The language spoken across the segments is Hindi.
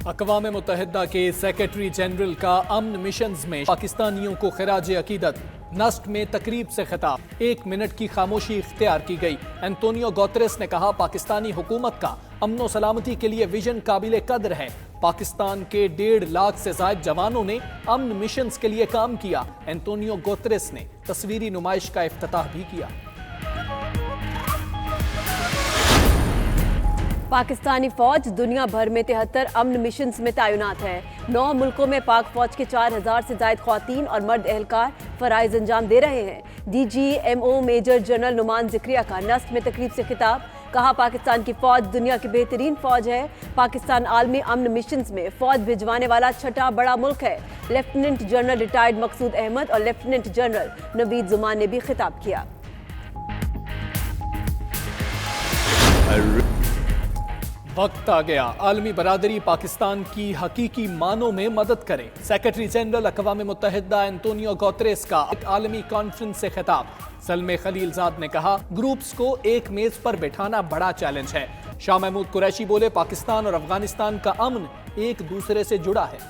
अक़वाम मुत्तहिदा के सेक्रेटरी जनरल का अमन मिशंस में पाकिस्तानियों को खिराज अकीदत। नस्ट में तकरीब से खिताब, 1 मिनट की खामोशी इख्तियार की गई। एंटोनियो गुतेरेस ने कहा, पाकिस्तानी हुकूमत का अमन सलामती के लिए विजन काबिल कदर है। पाकिस्तान के 1.5 लाख से ज्यादा जवानों ने अमन मिशंस के लिए काम किया। एंटोनियो गुतेरेस ने तस्वीरी नुमाइश का इफ्तिताह भी किया। पाकिस्तानी फौज दुनिया भर में 73 अमन मिशंस में तैनात है। 9 मुल्कों में पाक फौज के 4000 से ज्यादा ख्वातीन और मर्द एहलकार फराइज अंजाम दे रहे हैं। DGMO major general Numan Zakriya का नस्ट में तकरीब से खिताब, कहा पाकिस्तान की फौज दुनिया की बेहतरीन फौज है। पाकिस्तान आलमी अमन मिशंस में फौज भिजवाने वाला 6ठा बड़ा मुल्क है। लेफ्टिनेंट जनरल रिटायर्ड मकसूद अहमद और लेफ्टिनेंट जनरल नवीद जुमान ने भी खिताब किया। वक्त आ गया, आलमी बरादरी पाकिस्तान की हकीकी मानों में मदद करे। सेक्रेटरी जनरल अक़वाम मुत्तहिदा एंटोनियो गुतेरेस का एक आलमी कॉन्फ्रेंस से खिताब। सलमे खलीलजाद ने कहा, ग्रुप्स को एक मेज पर बैठाना बड़ा चैलेंज है। शाह महमूद कुरैशी बोले, पाकिस्तान और अफगानिस्तान का अमन एक दूसरे से जुड़ा है।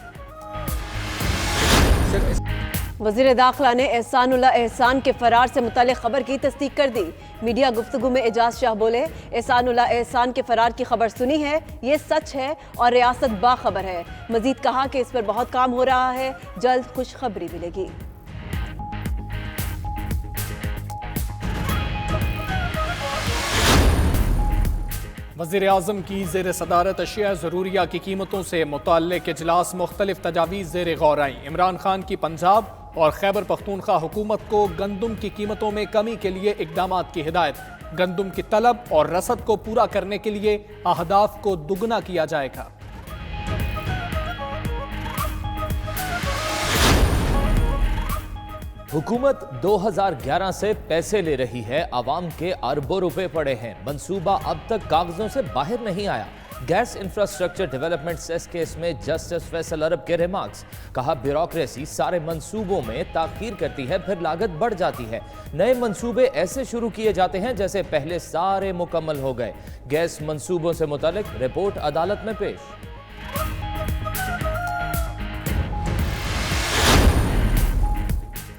वज़ीर दाखिला ने एहसानुल्लाह एहसान के फरार से मुताल्लिक़ खबर की तस्दीक कर दी। मीडिया गुफ्तगू में एजाज शाह बोले, एहसानुल्लाह एहसान के फरार की खबर सुनी है, ये सच है और रियासत बाखबर है। मजीद कहा कि इस पर बहुत काम हो रहा है, जल्द खुशखबरी मिलेगी। वज़ीर आज़म की ज़ेर सदारत अशिया ज़रूरिया की कीमतों से मुतल्लिक़ इजलास मुख्तलिफ तजावीज़ ज़ेर गौर आई। इमरान खान की पंजाब और खैबर पख्तूनख्वा हुकूमत को गंदुम की कीमतों में कमी के लिए इक़दामात की हिदायत। गंदुम की तलब और रसद को पूरा करने के लिए अहदाफ को दुगना किया जाएगा। हुकूमत 2011 से पैसे ले रही है, आवाम के अरबों रुपए पड़े हैं, मंसूबा अब तक कागजों से बाहर नहीं आया। Gas infrastructure development cess case में जस्टिस फैसल अरब के रिमार्क्स, कहा ब्यूरोक्रेसी सारे मंसूबों में ताखीर करती है, फिर लागत बढ़ जाती है। नए मंसूबे ऐसे शुरू किए जाते हैं जैसे पहले सारे मुकम्मल हो गए। गैस मंसूबों से मुतालिक रिपोर्ट अदालत में पेश।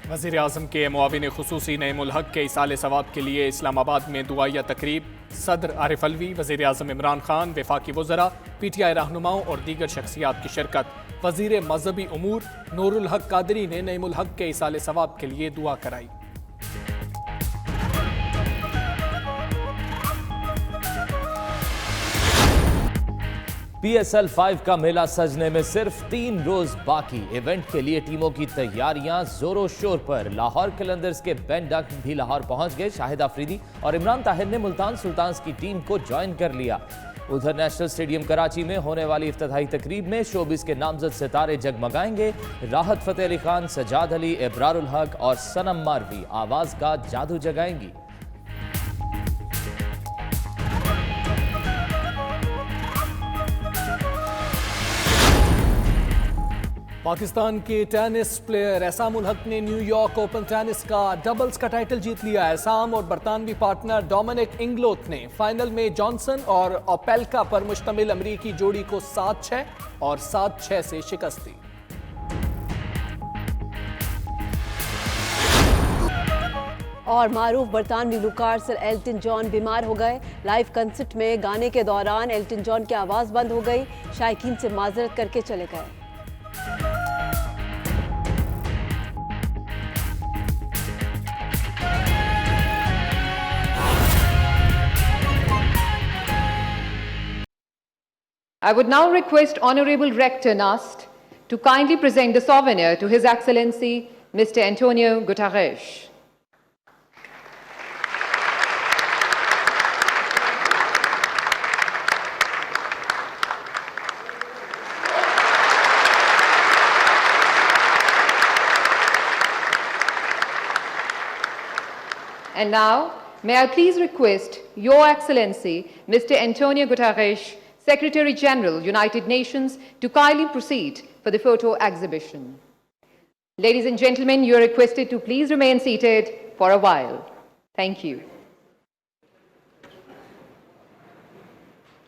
वज़ीर आज़म के मुआविन खुसूसी नईमुल हक के इसाले सवाब के लिए इस्लामाबाद में दुआया तकरीब। सदर आरिफ अलवी, वज़ीर आज़म इमरान खान, वफाकी वज़रा, PTI रहनुमाओं और दीगर शख्सियात की शिरकत। वज़ीर मजहबी उमूर नूरुल हक कादरी ने नईमुल हक के इसाले सवाब के लिए दुआ कराई। PSL 5 का मेला सजने में सिर्फ 3 रोज बाकी। इवेंट के लिए टीमों की तैयारियां जोरों शोर पर। लाहौर कलंदर्स के बेन डक भी लाहौर पहुंच गए। शाहिद आफरीदी और इमरान ताहिर ने मुल्तान सुल्तान्स की टीम को ज्वाइन कर लिया। उधर नेशनल स्टेडियम कराची में होने वाली इफ्तिताही तकरीब में शोबिस के नामजद सितारे जगमगाएंगे। राहत फतेह अली खान, सजाद अली, इब्रारुल हक और सनम मारवी आवाज का जादू जगाएंगी। पाकिस्तान के टेनिस प्लेयर एहसामुल हक ने न्यूयॉर्क ओपन टेनिस का डबल्स का टाइटल जीत लिया। एहसाम और बरतानवी पार्टनर डोमिनिक इंग्लोथ ने फाइनल में जॉनसन और ओपेल्का पर मुश्तमिल अमरीकी जोड़ी को 7-6 और 7-6 से शिकस्त दी। और मारूफ बरतानवी गुलकार सर एल्टन जॉन बीमार हो गए। लाइव कंसर्ट में गाने के दौरान एल्टन जॉन की आवाज़ बंद हो गई, शायकीन से माजरत करके चले गए। I would now request Honorable Rector Nast to kindly present the souvenir to His Excellency Mr. Antonio Guterres. And now, may I please request Your Excellency Mr. Antonio Guterres, Secretary General, United Nations, to kindly proceed for the photo exhibition. Ladies and gentlemen, you are requested to please remain seated for a while. Thank you.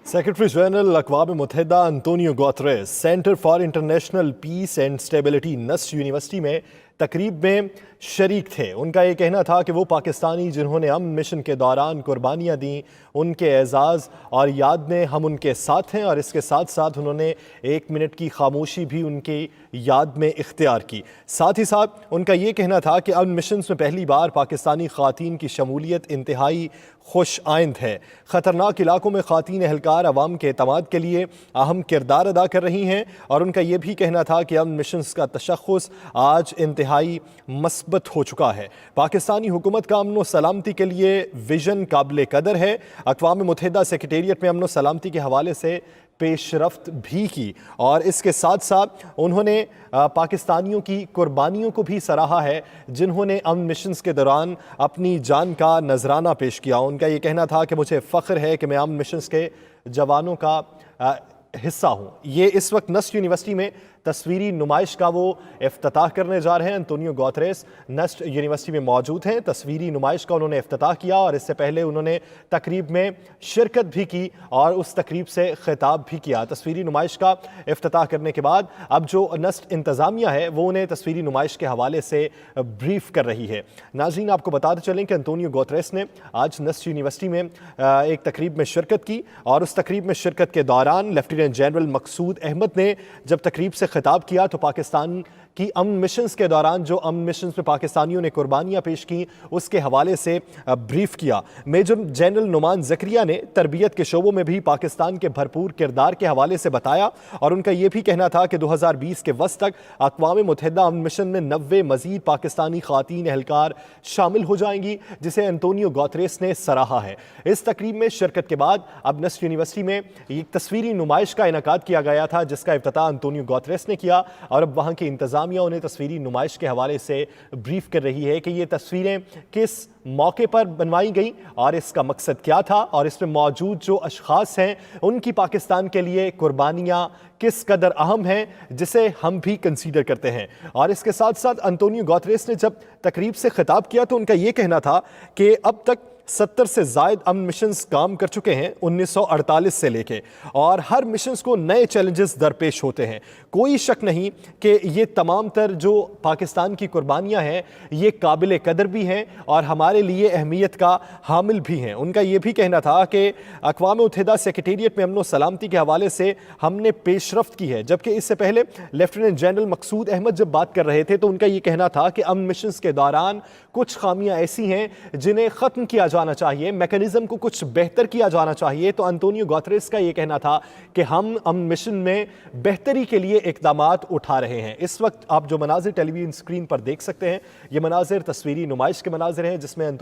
Secretary general अक़वाम मुत्तहिदा Antonio Guterres centre for international peace and stability NUST university में तकरीब में शरीक थे। उनका ये कहना था कि वो पाकिस्तानी जिन्होंने अमन मिशन के दौरान कुर्बानियाँ दी, उनके एजाज़ और याद में हम उनके साथ हैं, और इसके साथ साथ उन्होंने 1 मिनट की खामोशी भी उनकी याद में इख्तियार की। साथ ही साथ उनका ये कहना था कि अमन मिशन में पहली बार पाकिस्तानी ख़वातीन की शमूलियत इंतहाई खुश आइंद है। ख़तरनाक इलाकों में ख़वातीन एहलकार अवाम के एतमाद के लिए अहम किरदार अदा कर रही हैं, और उनका ये भी कहना था कि अमन मिशन का तशख़्ख़ुस आज इंतहाई मस्बत हो चुका है। पाकिस्तानी हुकूमत का अमन व सलामती के लिए विजन काबिल कदर है। अक़वाम मुत्तहिदा सेक्रेटेरिएट में अमन व सलामती के हवाले से पेशरफ्त भी की, और इसके साथ साथ उन्होंने पाकिस्तानियों की कुर्बानियों को भी सराहा है जिन्होंने अमन मिशंस के दौरान अपनी जान का नजराना पेश किया। उनका ये कहना था कि मुझे फ़ख्र है कि मैं अमन मिशंस के जवानों का हिस्सा हूँ। ये इस वक्त नस्ट यूनिवर्सिटी में तस्वीरी नुमाइश का वो इफ्तिताह करने जा रहे हैं। अंतोनियो गुतेरेस नस्ट यूनिवर्सिटी में मौजूद हैं। तस्वीरी नुमाइश का उन्होंने इफ्तिताह किया, और इससे पहले उन्होंने तकरीब में शिरकत भी की और उस तकरीब से खिताब भी किया। तस्वीरी नुमाइश का इफ्तिताह करने के बाद अब जो नस्ट इंतज़ामिया है वो उन्हें तस्वीरी नुमाइश के हवाले से ब्रीफ कर रही है। नाज़रीन, आपको बताते चलें कि अंतोनियो गुतेरेस ने आज नस्ट यूनिवर्सिटी में एक तकरीब में शिरकत की, और उस तकरीब में शिरकत के दौरान लेफ्टिनेंट जनरल मकसूद अहमद ने जब तकरीब से खिताब किया तो पाकिस्तान की अमन मिशंस के दौरान जो अमन मिशंस में पाकिस्तानियों ने कुर्बानियां पेश की उसके हवाले से ब्रीफ किया। मेजर जनरल नुमान ज़करिया ने तरबियत के शोबों में भी पाकिस्तान के भरपूर किरदार के हवाले से बताया, और उनका यह भी कहना था कि 2020 के वस्त तक अक़वाम मुत्तहिदा अमन मिशन में 90 मजीद पाकिस्तानी ख़वातीन एहलकार शामिल हो जाएंगी, जिसे अंतोनियो गुतेरेस ने सराहा है। इस तकरीब में शिरकत के बाद अब नस्ट यूनिवर्सिटी में एक तस्वीरी नुमाइश का इनेकाद किया गया था, जिसका इफ्तिताह अंतोनियो गुतेरेस ने किया, और अब वहाँ की इंतज़ामिया उन्हें तस्वीरी नुमाइश के हवाले से ब्रीफ कर रही है कि ये तस्वीरें किस मौके पर बनवाई गई और इसका मकसद क्या था, और इसमें मौजूद जो अशखास हैं उनकी पाकिस्तान के लिए कुर्बानियाँ किस कदर अहम हैं, जिसे हम भी कंसीडर करते हैं। और इसके साथ साथ अंतोनियो गुतेरेस ने जब तकरीब से खिताब किया तो उनका ये कहना था कि अब तक 70 से ज़ायद अमन मिशंस काम कर चुके हैं 1948 से लेके, और हर मिशंस को नए चैलेंजेस दरपेश होते हैं। कोई शक नहीं कि ये तमाम तर जो पाकिस्तान की कुर्बानियाँ हैं ये काबिल कदर भी हैं और हमारे लिए अहमियत का हामिल भी हैं। उनका ये भी कहना था कि अक़वाम मुत्तहिदा सेक्रेटेरिएट में अमन व सलामती के हवाले से हमने पेशरफ्त की है, जबकि इससे पहले लेफ्टिनेंट जनरल मकसूद अहमद जब बात कर रहे थे तो उनका ये कहना था कि अमन मिशंस के दौरान कुछ खामियाँ ऐसी हैं जिन्हें ख़त्म किया जाना चाहिए, मैकेनिज्म को कुछ बेहतर किया जाना चाहिए। तो अंतोनियो गुतेरेस का ये कहना था कि हम अमन मिशन में बेहतरी के लिए इक़दामात उठा रहे हैं। इस वक्त आप जो मनाजिर टेलीविजन स्क्रीन पर देख सकते हैं ये मनाजिर तस्वीरी नुमाइश के मनाजिर हैं, जिसमें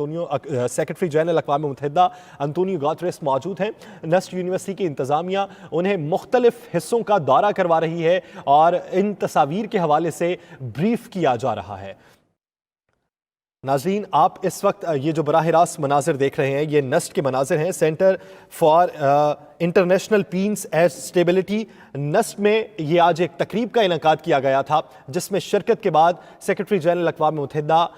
सेक्रेटरी जनरल अक़वाम मुत्तहिदा अंतोनियो गुतेरेस मौजूद हैं। नस्ट यूनिवर्सिटी की इंतज़ामिया उन्हें मुख्तलिफ हिस्सों का दौरा करवा रही है और इन तस्वीर के हवाले से ब्रीफ किया जा रहा है। नाज़रीन, आप इस वक्त ये जो बराह रास्त मनाजिर देख रहे हैं ये नस्ट के मनाजिर हैं। Centre for international peace and stability NUST में ये आज एक तकरीब का इनेकाद किया गया था, जिसमें शिरकत के बाद सेक्रेटरी जनरल अक़वाम मुत्तहिदा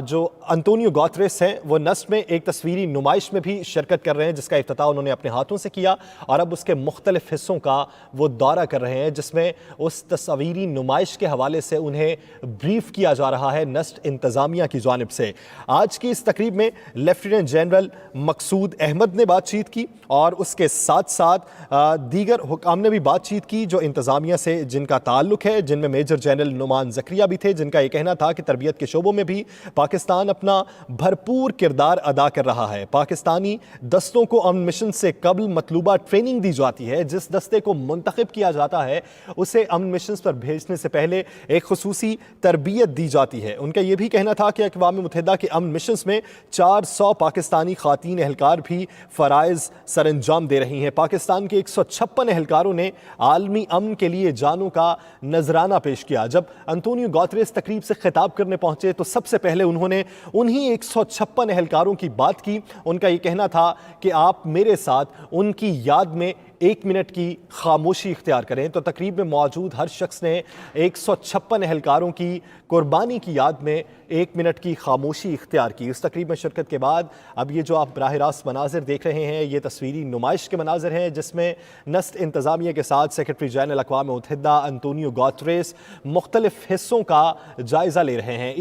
जो अंतोनियो गुतेरेस हैं वो नस्ट में एक तस्वीरी नुमाइश में भी शिरकत कर रहे हैं, जिसका इफ्तिताह उन्होंने अपने हाथों से किया, और अब उसके मुख्तलिफ हिस्सों का वो दौरा कर रहे हैं, जिसमें उस तस्वीरी नुमाइश के हवाले से उन्हें ब्रीफ किया जा रहा है नस्ट इंतज़ामिया की जानिब से। आज की इस तकरीब में लेफ्टिनेंट जनरल मकसूद अहमद ने बातचीत की, और उसके साथ साथ दीगर हुकाम ने भी बातचीत की जो इंतज़ामिया से जिनका ताल्लुक है, जिनमें मेजर जनरल नुमान ज़करिया भी थे, जिनका ये कहना था कि तरबियत के शोबों में भी पाकिस्तान अपना भरपूर किरदार अदा कर रहा है। पाकिस्तानी दस्तों को अमन मिशन से कबल मतलूबा ट्रेनिंग दी जाती है। जिस दस्ते को मुंतखब किया जाता है उसे अमन मिशन पर भेजने से पहले एक खुसूसी तरबियत दी जाती है। उनका यह भी कहना था कि अक़वाम मुत्तहिदा के अमन मिशन में 400 पाकिस्तानी ख़वातीन एहलकार भी फ़राइज़ सरअंजाम दे रही हैं। पाकिस्तान के 156 एहलकारों ने आलमी अमन के लिए जानों का नजराना पेश किया। जब अंतोनियो गुतेरेस तकरीब से खिताब करने पहुंचे तो सबसे पहले उन्होंने उन्हीं 156 एहलकारों की बात की। उनका यह कहना था कि आप मेरे साथ उनकी याद में 1 मिनट की खामोशी इख्तियार करें। तो तकरीब में मौजूद हर शख्स ने 156 एहलकारों की कुर्बानी की याद में 1 मिनट की खामोशी इख्तियार की। इस तकरीब में शिरकत के बाद अब ये जो आप बराह रास्त मनाजिर देख रहे हैं, ये तस्वीरी नुमाइश के मनाजिर हैं, जिसमें नस्ट इंतज़ामिया के साथ सेक्रेटरी जनरल अक़वाम मुत्तहिदा अंतोनियो गुतेरेस मुख्तलिफ हिस्सों का जायज़ा ले रहे हैं।